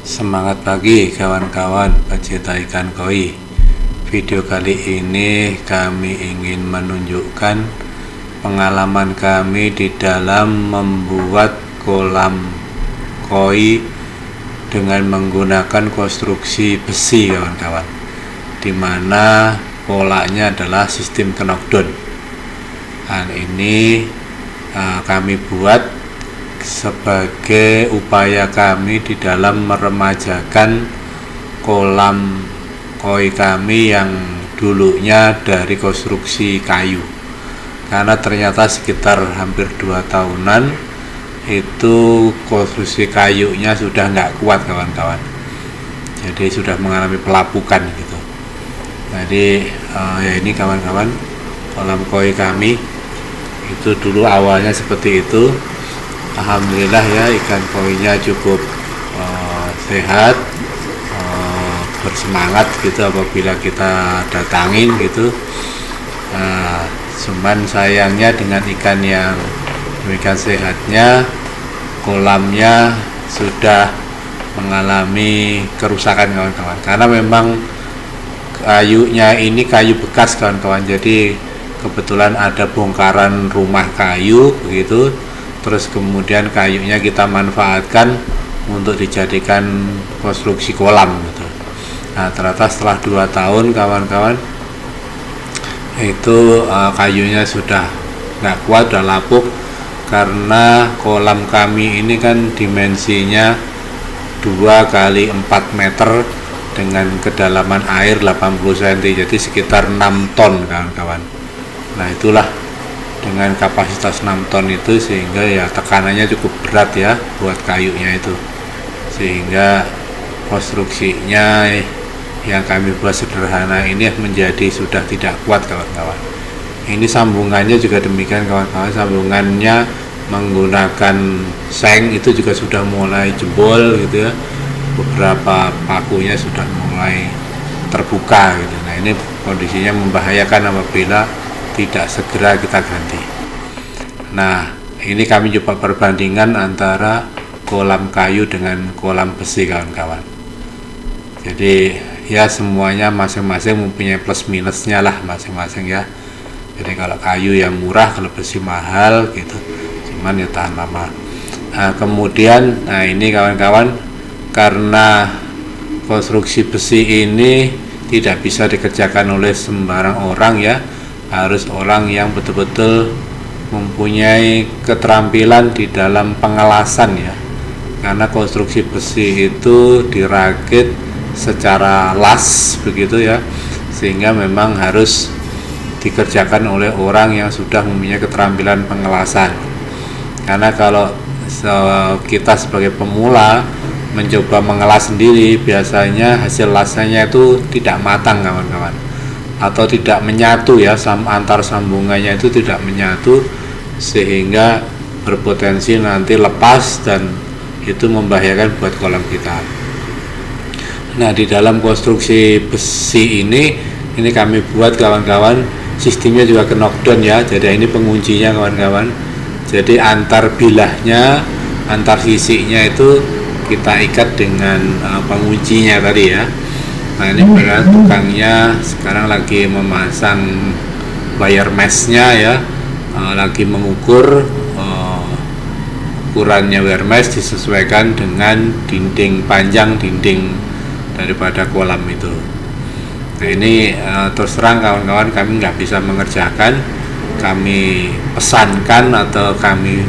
Semangat pagi kawan-kawan pecinta ikan koi. Video kali ini kami ingin menunjukkan pengalaman kami di dalam membuat kolam koi dengan menggunakan konstruksi besi kawan-kawan, dimana polanya adalah sistem knockdown. Dan ini kami buat sebagai upaya kami di dalam meremajakan kolam koi kami yang dulunya dari konstruksi kayu, karena ternyata sekitar hampir 2 tahunan itu konstruksi kayunya sudah nggak kuat kawan-kawan, jadi sudah mengalami pelapukan gitu. Jadi ya ini kawan-kawan, kolam koi kami itu dulu awalnya seperti itu. Alhamdulillah ya, ikan koinya cukup sehat, bersemangat gitu apabila kita datangin gitu. Cuman sayangnya dengan ikan yang demikian sehatnya, kolamnya sudah mengalami kerusakan kawan-kawan, karena memang kayunya ini kayu bekas kawan-kawan. Jadi kebetulan ada bongkaran rumah kayu begitu, terus kemudian kayunya kita manfaatkan untuk dijadikan konstruksi kolam gitu. Nah ternyata setelah 2 tahun kawan-kawan itu kayunya sudah nggak kuat, udah lapuk, karena kolam kami ini kan dimensinya 2 kali 4 meter dengan kedalaman air 80 cm, jadi sekitar 6 ton kawan-kawan. Nah itulah, dengan kapasitas 6 ton itu sehingga ya tekanannya cukup berat ya buat kayunya itu, sehingga konstruksinya yang kami buat sederhana ini menjadi sudah tidak kuat kawan-kawan. Ini sambungannya juga demikian kawan-kawan, sambungannya menggunakan seng itu juga sudah mulai jebol gitu ya, beberapa pakunya sudah mulai terbuka gitu. Nah ini kondisinya membahayakan apabila tidak segera kita ganti. Nah ini kami coba perbandingan antara kolam kayu dengan kolam besi kawan-kawan. Jadi ya semuanya masing-masing mempunyai plus minusnya lah masing-masing ya. Jadi kalau kayu yang murah, kalau besi mahal gitu, cuman ya tahan lama. Nah kemudian, nah ini kawan-kawan, karena konstruksi besi ini tidak bisa dikerjakan oleh sembarang orang ya, harus orang yang betul-betul mempunyai keterampilan di dalam pengelasan ya, karena konstruksi besi itu dirakit secara las begitu ya, sehingga memang harus dikerjakan oleh orang yang sudah mempunyai keterampilan pengelasan. Karena kalau kita sebagai pemula mencoba mengelas sendiri, biasanya hasil lasanya itu tidak matang kawan-kawan, atau tidak menyatu ya, antar sambungannya itu tidak menyatu, sehingga berpotensi nanti lepas dan itu membahayakan buat kolam kita. Nah di dalam konstruksi besi ini kami buat kawan-kawan, sistemnya juga ke knockdown ya. Jadi ini penguncinya kawan-kawan, jadi antar bilahnya, antar sisinya itu kita ikat dengan penguncinya tadi ya. Nah ini benar, tukangnya sekarang lagi memasang wire meshnya ya, lagi mengukur ukurannya wire mesh disesuaikan dengan dinding panjang dinding daripada kolam itu. Nah ini terus terang kawan-kawan, kami nggak bisa mengerjakan, kami pesankan atau kami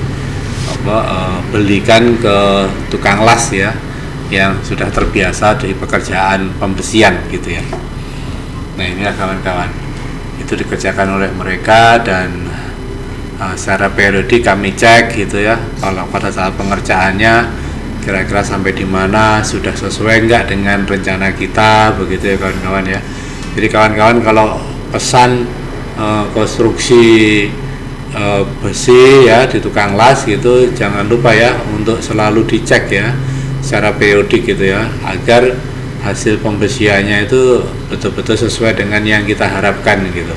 belikan ke tukang las ya, yang sudah terbiasa dari pekerjaan pembesian gitu ya. Nah inilah kawan-kawan, itu dikerjakan oleh mereka, dan secara periodik kami cek gitu ya, kalau pada saat pengerjaannya kira-kira sampai di mana, sudah sesuai enggak dengan rencana kita begitu ya kawan-kawan ya. Jadi kawan-kawan kalau pesan konstruksi besi ya di tukang las gitu, jangan lupa ya untuk selalu dicek ya secara periodik gitu ya, agar hasil pembesiannya itu betul-betul sesuai dengan yang kita harapkan gitu,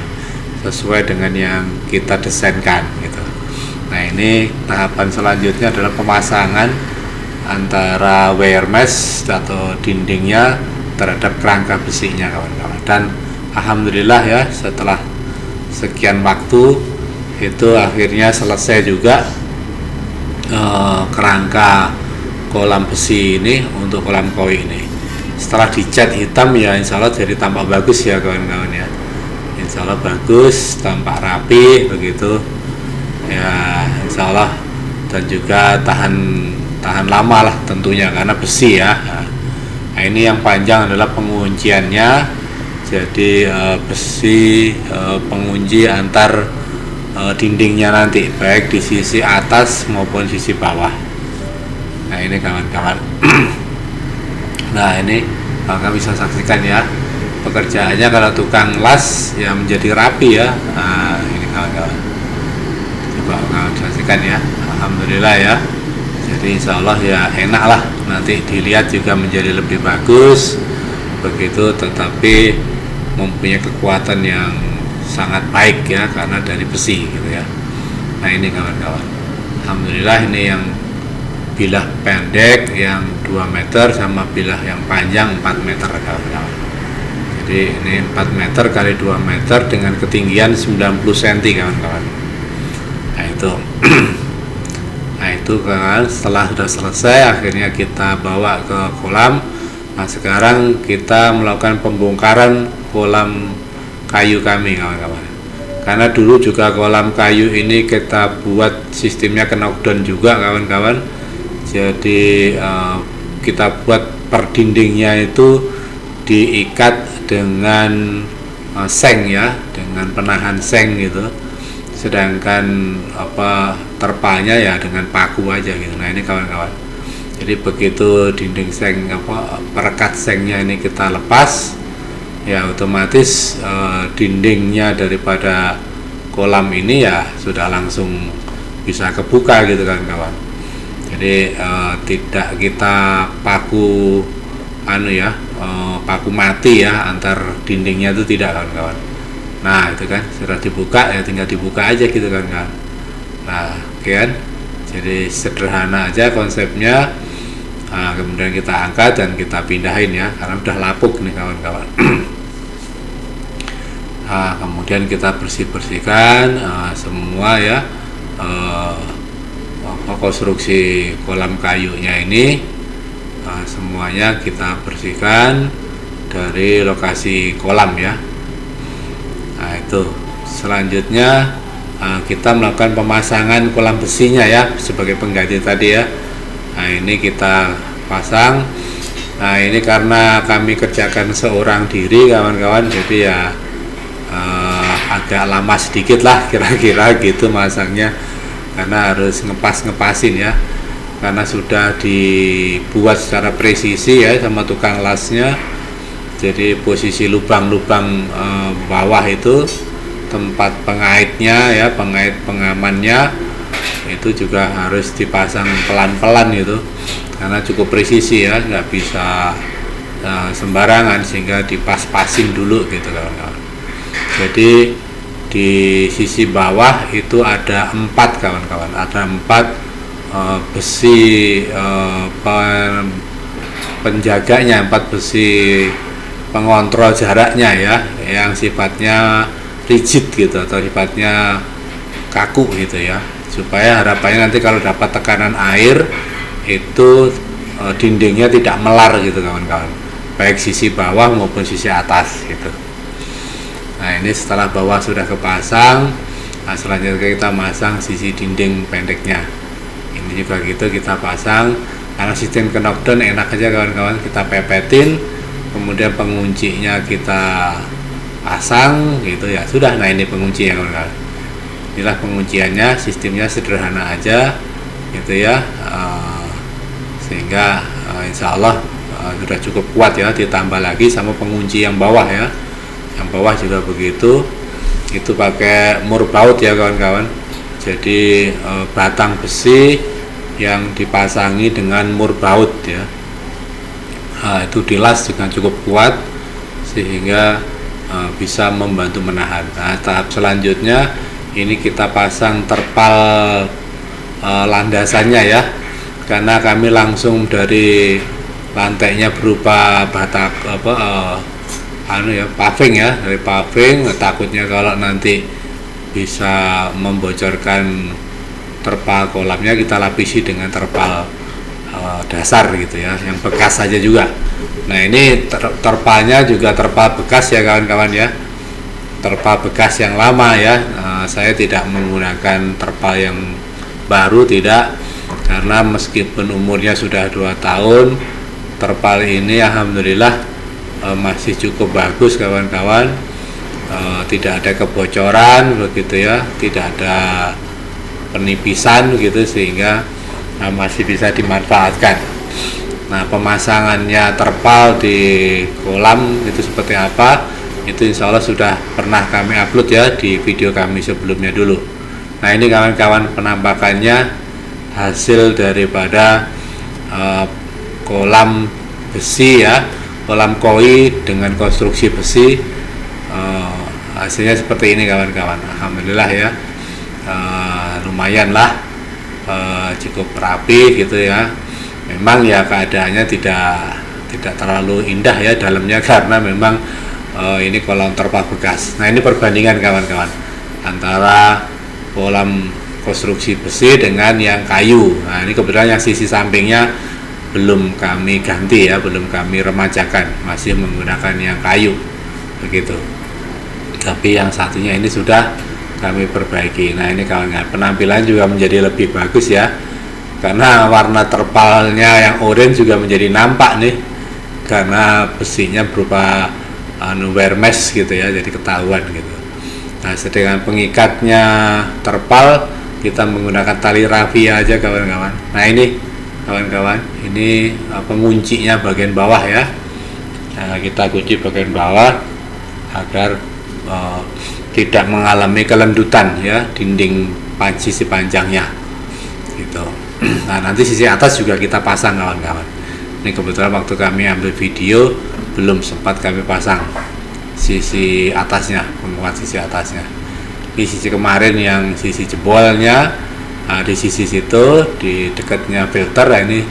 sesuai dengan yang kita desainkan gitu. Nah ini tahapan selanjutnya adalah pemasangan antara wear mesh atau dindingnya terhadap kerangka besinya kawan-kawan. Dan alhamdulillah ya, setelah sekian waktu itu akhirnya selesai juga kerangka kolam besi ini untuk kolam koi ini. Setelah dicat hitam ya insya Allah jadi tampak bagus ya kawan-kawan ya, insya Allah bagus, tampak rapi begitu ya insya Allah. Dan juga tahan lama lah tentunya karena besi ya. Nah ini yang panjang adalah pengunciannya, jadi besi pengunci antar dindingnya nanti baik di sisi atas maupun sisi bawah. Nah ini kawan-kawan. Nah ini kalian bisa saksikan ya pekerjaannya kalau tukang las ya menjadi rapi ya. Nah ini kawan-kawan, coba kalian saksikan ya. Alhamdulillah ya, jadi insya Allah ya enak lah, nanti dilihat juga menjadi lebih bagus begitu, tetapi mempunyai kekuatan yang sangat baik ya karena dari besi gitu ya. Nah ini kawan-kawan, alhamdulillah ini yang bilah pendek yang 2 meter sama bilah yang panjang 4 meter kawan-kawan. Jadi ini 4 meter kali 2 meter dengan ketinggian 90 cm kawan-kawan. Nah itu nah itu kan setelah sudah selesai akhirnya kita bawa ke kolam. Nah sekarang kita melakukan pembongkaran kolam kayu kami kawan-kawan, karena dulu juga kolam kayu ini kita buat sistemnya knockdown juga kawan-kawan. Jadi kita buat per dindingnya itu diikat dengan seng ya, dengan penahan seng gitu, sedangkan terpalnya ya dengan paku aja gitu. Nah ini kawan-kawan, jadi begitu dinding seng perekat sengnya ini kita lepas ya otomatis dindingnya daripada kolam ini ya sudah langsung bisa kebuka gitu kawan-kawan. Jadi tidak kita paku paku mati ya antar dindingnya itu tidak kawan-kawan. Nah itu kan sudah dibuka ya tinggal dibuka aja gitu kawan-kawan. Nah kan jadi sederhana aja konsepnya. Nah, kemudian kita angkat dan kita pindahin ya karena udah lapuk nih kawan-kawan. Nah, kemudian kita bersihkan semua ya konstruksi kolam kayunya ini semuanya kita bersihkan dari lokasi kolam ya. Nah itu selanjutnya kita melakukan pemasangan kolam besinya ya sebagai pengganti tadi ya. Nah ini kita pasang. Nah ini karena kami kerjakan seorang diri kawan-kawan, jadi ya agak lama sedikit lah kira-kira gitu masangnya, karena harus ngepasin ya, karena sudah dibuat secara presisi ya sama tukang lasnya. Jadi posisi lubang-lubang bawah itu tempat pengaitnya ya, pengait pengamannya itu juga harus dipasang pelan-pelan gitu, karena cukup presisi ya, nggak bisa sembarangan, sehingga dipas-pasin dulu gitu kawan-kawan. Jadi di sisi bawah itu ada 4 kawan-kawan, ada 4 besi penjaganya, 4 besi pengontrol jaraknya ya, yang sifatnya rigid gitu atau sifatnya kaku gitu ya, supaya harapannya nanti kalau dapat tekanan air itu dindingnya tidak melar gitu kawan-kawan, baik sisi bawah maupun sisi atas gitu. Nah ini setelah bawah sudah kepasang, nah selanjutnya kita masang sisi dinding pendeknya. Ini juga gitu kita pasang, karena sistem knockdown enak aja kawan-kawan, kita pepetin, kemudian penguncinya kita pasang gitu ya sudah. Nah ini pengunci ya kawan-kawan, inilah pengunciannya, sistemnya sederhana aja gitu ya, sehingga insya Allah sudah cukup kuat ya, ditambah lagi sama pengunci yang bawah ya, yang bawah juga begitu, itu pakai mur baut ya kawan-kawan. Jadi batang besi yang dipasangi dengan mur baut ya, itu dilas dengan cukup kuat sehingga bisa membantu menahan. Nah tahap selanjutnya ini kita pasang terpal landasannya ya, karena kami langsung dari lantainya berupa batak paving ya, dari paving. Takutnya kalau nanti bisa membocorkan terpal kolamnya, kita lapisi dengan terpal dasar gitu ya, yang bekas saja juga. Nah ini terpalnya juga terpal bekas ya kawan-kawan ya, terpal bekas yang lama ya. Saya tidak menggunakan terpal yang baru, tidak, karena meskipun umurnya sudah 2 tahun, terpal ini alhamdulillah masih cukup bagus kawan-kawan. Tidak ada kebocoran begitu ya, tidak ada penipisan gitu, sehingga masih bisa dimanfaatkan. Nah, pemasangannya terpal di kolam itu seperti apa, itu insya Allah sudah pernah kami upload ya di video kami sebelumnya dulu. Nah ini kawan-kawan penampakannya hasil daripada kolam besi ya, kolam koi dengan konstruksi besi. Hasilnya seperti ini kawan-kawan. Alhamdulillah ya, lumayan lah, cukup rapi gitu ya. Memang ya keadaannya tidak terlalu indah ya dalamnya, karena memang ini kolam terpal bekas. Nah ini perbandingan kawan-kawan antara kolam konstruksi besi dengan yang kayu. Nah ini kebetulan yang sisi sampingnya belum kami ganti ya, belum kami remajakan, masih menggunakan yang kayu begitu. Tapi yang satunya ini sudah kami perbaiki. Nah ini kawan-kawan, penampilan juga menjadi lebih bagus ya, karena warna terpalnya yang oranye juga menjadi nampak nih, karena besinya berupa wear mesh gitu ya, jadi ketahuan gitu. Nah sedangkan pengikatnya terpal kita menggunakan tali rafia aja kawan-kawan. Nah ini kawan-kawan, ini penguncinya bagian bawah ya. Nah, kita kunci bagian bawah agar tidak mengalami kelendutan ya dinding sisi panjangnya gitu. Nah nanti sisi atas juga kita pasang kawan-kawan. Ini kebetulan waktu kami ambil video belum sempat kami pasang sisi atasnya, penguat sisi atasnya. Di sisi kemarin yang sisi jebolnya, di sisi situ di dekatnya filter, ini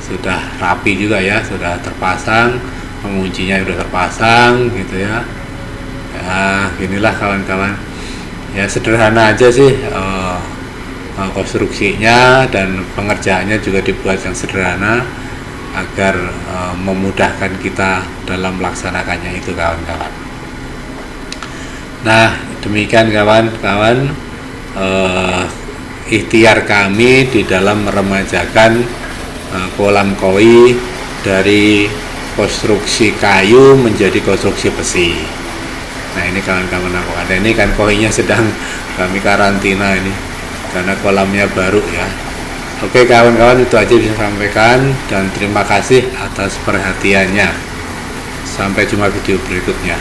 sudah rapi juga ya, sudah terpasang, penguncinya sudah terpasang gitu ya. Ya inilah kawan-kawan ya, sederhana aja sih konstruksinya, dan pengerjaannya juga dibuat yang sederhana agar memudahkan kita dalam melaksanakannya itu kawan-kawan. Nah demikian kawan-kawan ikhtiar kami di dalam meremajakan kolam koi dari konstruksi kayu menjadi konstruksi besi. Nah ini kawan-kawan, ada ini kan koinya sedang kami karantina ini karena kolamnya baru ya. Oke kawan-kawan, itu aja bisa sampaikan, dan terima kasih atas perhatiannya. Sampai jumpa video berikutnya.